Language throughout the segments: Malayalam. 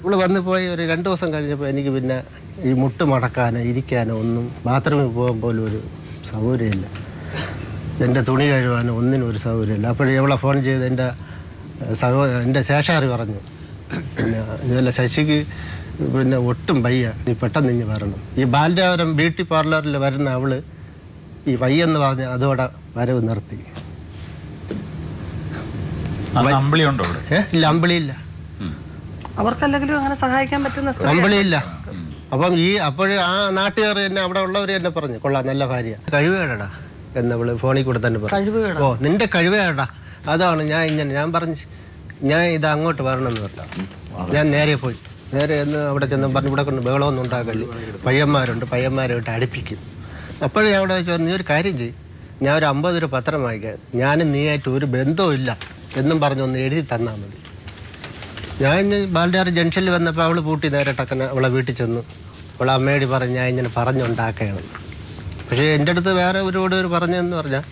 ഇവള് വന്ന് പോയി ഒരു 2 ദിവസം കഴിഞ്ഞപ്പോൾ എനിക്ക് പിന്നെ ഈ മുട്ട് മടക്കാനോ ഇരിക്കാനോ ഒന്നും ബാത്റൂമിൽ പോകാൻ പോലും ഒരു സൗകര്യമില്ല. എൻ്റെ തുണി കഴുകാനോ ഒന്നിനും ഒരു സൗകര്യമില്ല. അപ്പോഴേ ഇവളെ ഫോൺ ചെയ്ത് എൻ്റെ ശേഷാറി പറഞ്ഞു, പിന്നെ ഇതുപോലെ ശശിക്ക് പിന്നെ ഒട്ടും വയ്യ, നീ പെട്ടെന്ന് ഇഞ്ഞ് വരണം. ഈ ബാലരാപുരം ബ്യൂട്ടി പാർലറിൽ വരുന്ന അവള് ഈ വയ്യെന്ന് പറഞ്ഞ് അതോടെ വരവ് നിർത്തി. ഇല്ല, അമ്പിളിയില്ല. അവർക്കല്ലെങ്കിലും അങ്ങനെ സഹായിക്കാൻ പറ്റുന്ന അമ്പിളിയില്ല. അപ്പം അപ്പോഴും ആ നാട്ടുകാർ തന്നെ അവിടെ ഉള്ളവർ തന്നെ പറഞ്ഞു, കൊള്ളാം, നല്ല ഭാര്യ. കഴിവേടാ എന്നവള് ഫോണിൽ കൂടെ തന്നെ പറഞ്ഞു. ഓ, നിന്റെ കഴിവേടാ, അതാണ് ഞാൻ പറഞ്ഞു, ഞാൻ ഇത് അങ്ങോട്ട് വരണമെന്ന് പറഞ്ഞു. ഞാൻ നേരെ എന്ന് അവിടെ ചെന്ന് പറഞ്ഞു, ഇവിടെ കൊണ്ട് ബഹളമൊന്നും ഉണ്ടാക്കല്ലേ, പയ്യന്മാരുണ്ട്, പയ്യന്മാരെ വിട്ട് അടുപ്പിക്കും. അപ്പോഴും ഞാൻ അവിടെ വെച്ച്, നീ ഒരു കാര്യം ചെയ്യും, ഞാൻ ഒരു 50 രൂപ പത്രം വാങ്ങിക്കാം, ഞാനും നീയായിട്ട് ഒരു ബന്ധവും ഇല്ല എന്നും പറഞ്ഞൊന്ന് എഴുതി തന്നാൽ മതി. ഞാൻ ബാലരാപുരം ജംഗ്ഷനിൽ വന്നപ്പോൾ അവൾ പൂട്ടി നേരെ ടക്കനെ അവളെ വീട്ടിൽ ചെന്നു. അവളെ അമ്മയോട് പറഞ്ഞ് ഞാൻ ഇങ്ങനെ പറഞ്ഞുണ്ടാക്കുകയാണ്. പക്ഷേ എൻ്റെ അടുത്ത് വേറെ ഒരുപാട് പേര് പറഞ്ഞതെന്ന് പറഞ്ഞാൽ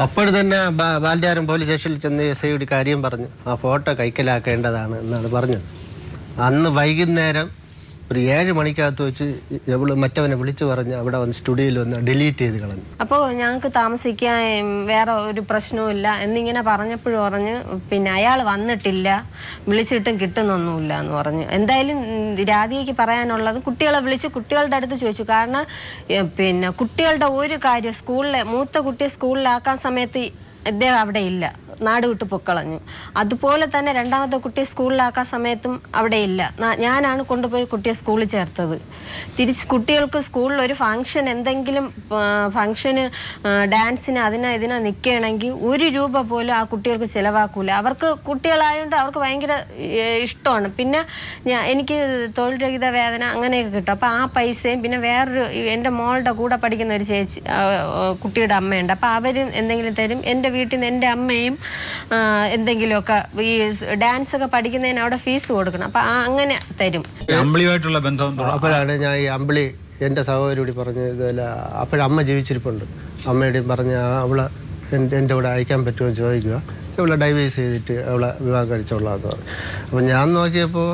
അപ്പോഴും തന്നെ ബാലരാപുരം പോലീസ് സ്റ്റേഷനിൽ ചെന്ന് SI കാര്യം പറഞ്ഞു, ആ ഫോട്ടോ കൈക്കലാക്കേണ്ടതാണ് എന്നാണ് പറഞ്ഞത്. അന്ന് വൈകുന്നേരം ഒരു 7 മണിക്കകത്ത് വെച്ച് ഇവള് മറ്റവനെ വിളിച്ചു പറഞ്ഞ് അവിടെ വന്ന് സ്റ്റുഡിയോയിൽ വന്ന് ഡിലീറ്റ് ചെയ്ത് കളഞ്ഞു. അപ്പോൾ ഞങ്ങൾക്ക് താമസിക്കാൻ വേറെ ഒരു പ്രശ്നവും എന്നിങ്ങനെ പറഞ്ഞ് പിന്നെ അയാൾ വന്നിട്ടില്ല, വിളിച്ചിട്ടും കിട്ടുന്നൊന്നുമില്ല എന്ന് പറഞ്ഞു. എന്തായാലും രാധികയ്ക്ക് പറയാനുള്ളത് കുട്ടികളെ വിളിച്ച് കുട്ടികളുടെ അടുത്ത് ചോദിച്ചു. കാരണം പിന്നെ കുട്ടികളുടെ ഒരു കാര്യം മൂത്ത കുട്ടിയെ സ്കൂളിലാക്കാൻ സമയത്ത് ഇദ്ദേഹം അവിടെ ഇല്ല, നാട് വിട്ട് പൊക്കളഞ്ഞു. അതുപോലെ തന്നെ രണ്ടാമത്തെ കുട്ടിയെ സ്കൂളിലാക്കാൻ സമയത്തും അവിടെ ഇല്ല. ഞാനാണ് കൊണ്ടുപോയി കുട്ടിയെ സ്കൂളിൽ ചേർത്തത്. തിരിച്ച് കുട്ടികൾക്ക് സ്കൂളിൽ ഒരു ഫംഗ്ഷൻ, എന്തെങ്കിലും ഫംഗ്ഷന്, ഡാൻസിന്, ഇതിനോ നിൽക്കുകയാണെങ്കിൽ 1 രൂപ പോലും ആ കുട്ടികൾക്ക് ചിലവാക്കൂല. അവർക്ക് കുട്ടികളായതുകൊണ്ട് അവർക്ക് ഭയങ്കര ഇഷ്ടമാണ്. പിന്നെ എനിക്ക് തൊഴിൽ രഹിത വേതന അങ്ങനെയൊക്കെ കിട്ടും. അപ്പോൾ ആ പൈസയും പിന്നെ വേറൊരു എൻ്റെ മോളുടെ കൂടെ പഠിക്കുന്ന ഒരു ചേച്ചി, കുട്ടിയുടെ അമ്മയുണ്ട്. അപ്പോൾ അവരും എന്തെങ്കിലും തരും. എൻ്റെ വീട്ടിൽ നിന്ന് എൻ്റെ അമ്മയും എന്തെങ്കിലുമൊക്കെ ഈ ഡാൻസ് ഒക്കെ പഠിക്കുന്നതിന് അവിടെ ഫീസ് കൊടുക്കണം. അപ്പം അങ്ങനെ തരും. അമ്പിളിയുമായിട്ടുള്ള ബന്ധം അപ്പോഴാണ് ഞാൻ ഈ അമ്പിളി എൻ്റെ സഹോദരിയോട് പറഞ്ഞ് ഇതുപോലെ, അപ്പോഴമ്മ ജീവിച്ചിരിപ്പുണ്ട്. അമ്മയോടും പറഞ്ഞ് അവളെ എൻ്റെ കൂടെ അയക്കാൻ പറ്റുമോ ചോദിക്കുക, അവളെ ഡൈവേഴ്സ് ചെയ്തിട്ട് അവളെ വിവാഹം കഴിച്ചോളാന്ന് പറഞ്ഞു. അപ്പം ഞാൻ നോക്കിയപ്പോൾ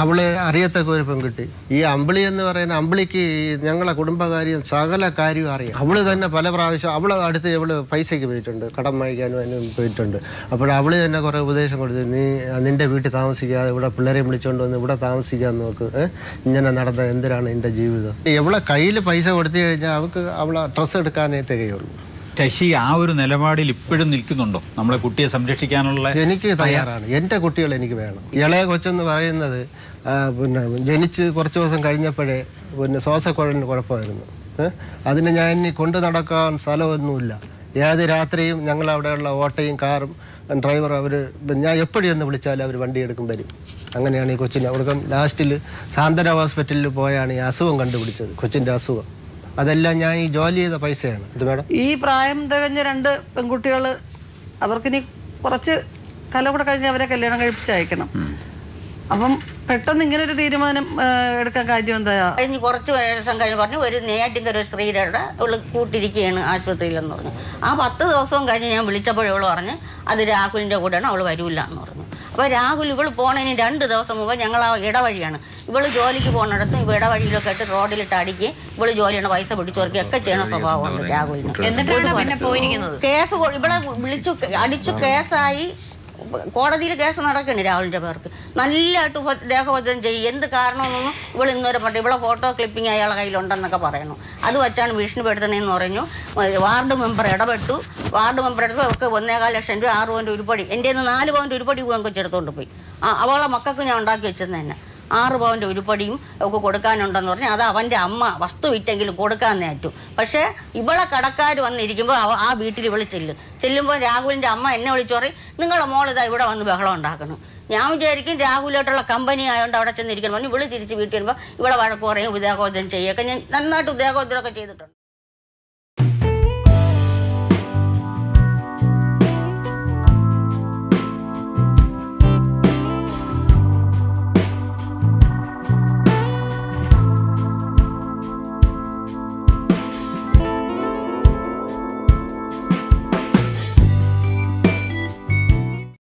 അവളെ അറിയത്തക്ക ഒരു പെൺകുട്ടി. ഈ അമ്പിളി എന്ന് പറയുന്ന അമ്പിളിക്ക് ഞങ്ങളെ കുടുംബകാര്യം സകല കാര്യവും അറിയാം. അവള് തന്നെ പല പ്രാവശ്യം അവളെ അടുത്ത് അവള് പൈസയ്ക്ക് പോയിട്ടുണ്ട്, കടം വാങ്ങിക്കാനും അതിനും പോയിട്ടുണ്ട്. അപ്പോൾ അവള് തന്നെ കുറേ ഉപദേശം കൊടുത്തു, നീ നിൻ്റെ വീട്ടിൽ താമസിക്കാതെ ഇവിടെ പിള്ളേരെ വിളിച്ചുകൊണ്ട് വന്ന് ഇവിടെ താമസിക്കാൻ നോക്ക്, ഇങ്ങനെ നടന്ന എന്തിനാണ് എൻ്റെ ജീവിതം. എവളെ കയ്യിൽ പൈസ കൊടുത്തു കഴിഞ്ഞാൽ അവളെ ഡ്രസ്സ് എടുക്കാനേ തികയുള്ളൂ. ശശി ആ ഒരു നിലപാടിൽ ഇപ്പോഴും നിൽക്കുന്നുണ്ടോ? നമ്മളെ കുട്ടിയെ സംരക്ഷിക്കാനുള്ള? എനിക്ക് തയ്യാറാണ്. എൻ്റെ കുട്ടികൾ എനിക്ക് വേണം. ഇളയ കൊച്ചെന്ന് പറയുന്നത് പിന്നെ ജനിച്ച് കുറച്ച് ദിവസം കഴിഞ്ഞപ്പോഴേ പിന്നെ ശ്വാസക്കുഴലിന് കുഴപ്പമായിരുന്നു. അതിന് ഞാൻ ഇനി കൊണ്ടു നടക്കാൻ സ്ഥലമൊന്നുമില്ല. ഏത് രാത്രിയും ഞങ്ങളവിടെയുള്ള ഓട്ടോയും കാറും ഡ്രൈവർ ഞാൻ എപ്പോഴൊന്ന് വിളിച്ചാലും അവർ വണ്ടി എടുക്കും വരും. അങ്ങനെയാണ് ഈ കൊച്ചിനെ അവിടെ ലാസ്റ്റിൽ സാന്ത്വന ഹോസ്പിറ്റലിൽ പോയാണ് ഈ അസുഖം കണ്ടുപിടിച്ചത്, കൊച്ചിൻ്റെ അസുഖം. അതെല്ലാം ഞാൻ ഈ ജോലി ചെയ്ത പൈസയാണ്. ഇത് മേഡം, ഈ പ്രായം തികഞ്ഞ 2 പെൺകുട്ടികൾ, അവർക്കിനി കുറച്ച് കാലം കൂടെ കഴിഞ്ഞ് അവരെ കല്യാണം കഴിപ്പിച്ചയക്കണം. അപ്പം പെട്ടെന്ന് ഇങ്ങനെ ഒരു തീരുമാനം എടുക്കാൻ കാര്യം എന്താ? കഴിഞ്ഞ് കുറച്ച് ദിവസം കഴിഞ്ഞ് പറഞ്ഞു, ഒരു നെയ്യാറ്റിൻകര ഒരു സ്ത്രീയുടെ ഇവള് കൂട്ടിരിക്കുകയാണ് ആശുപത്രിയിലെന്ന് പറഞ്ഞു. ആ 10 ദിവസവും കഴിഞ്ഞ് ഞാൻ വിളിച്ചപ്പോൾ ഇവള് പറഞ്ഞ് അത് രാഹുലിൻ്റെ കൂടെയാണ്, അവൾ വരൂല്ല എന്ന് പറഞ്ഞു. അപ്പോൾ രാഹുൽ ഇവൾ പോണതിന് 2 ദിവസം മുമ്പ് ഞങ്ങൾ ആ ഇടവഴിയാണ്, ഇവള് ജോലിക്ക് പോകുന്നിടത്ത് ഇടവഴിയിലൊക്കെ ഇട്ട് റോഡിലിട്ട് അടിക്കുകയും ഇവള് ജോലിയാണ് പൈസ പിടിച്ചുവർക്കുകയൊക്കെ ചെയ്യണ സ്വഭാവമുണ്ട് രാഹുലിന്. കേസ് ഇവളെ വിളിച്ചു അടിച്ചു കേസായി കോടതിയിൽ കേസ് നടക്കുന്നുണ്ട് രാഹുലിൻ്റെ പേർക്ക്. നല്ലതായിട്ട് ദേഹവചനം ചെയ്യും. എന്ത് കാരണമെന്നൊന്നും ഇവൾ ഇന്നുവരെ പറഞ്ഞു. ഇവളെ ഫോട്ടോ ക്ലിപ്പിംഗ് അയാളുടെ കയ്യിലുണ്ടെന്നൊക്കെ പറയുന്നു. അത് വെച്ചാണ് ഭീഷണിപ്പെടുത്തണേന്ന് പറഞ്ഞു. വാർഡ് മെമ്പർ ഇടപെട്ടു. വാർഡ് മെമ്പർ എടുത്ത് ഒക്കെ 1.25 ലക്ഷം രൂപ 6 പവൻ്റെ ഉരുപ്പടി, എൻ്റെ 4 പവൻ്റെ ഉരുപ്പടി കൊച്ചെടുത്തോണ്ട് പോയി. അവളെ മക്കൾക്ക് ഞാൻ ഉണ്ടാക്കി വെച്ചത് തന്നെ 6 പവൻ്റെ ഉരുപ്പടിയും ഒക്കെ കൊടുക്കാനുണ്ടെന്ന് പറഞ്ഞാൽ അത് അവൻ്റെ അമ്മ വസ്തു വിറ്റെങ്കിലും കൊടുക്കാൻ നേറ്റു. പക്ഷേ ഇവളെ കടക്കാർ വന്നിരിക്കുമ്പോൾ ആ വീട്ടിൽ ഇവള് ചെല്ലുമ്പോൾ രാഹുലിൻ്റെ അമ്മ എന്നെ വിളിച്ചു പറയും, നിങ്ങളെ മോളിതാ ഇവിടെ വന്ന് ബഹളം ഉണ്ടാക്കണം. ഞാൻ വിചാരിക്കും രാഹുലായിട്ടുള്ള കമ്പനി ആയതുകൊണ്ട് അവിടെ ചെന്നിരിക്കണം പറഞ്ഞു. ഇവള് തിരിച്ച് വീട്ടിൽ വരുമ്പോൾ ഇവളെ വഴക്ക് പറയും, ഉദാഹോദനം ചെയ്യുകയൊക്കെ ഞാൻ നന്നായിട്ട് ഉദാഹോദനമൊക്കെ ചെയ്തിട്ടുണ്ട്.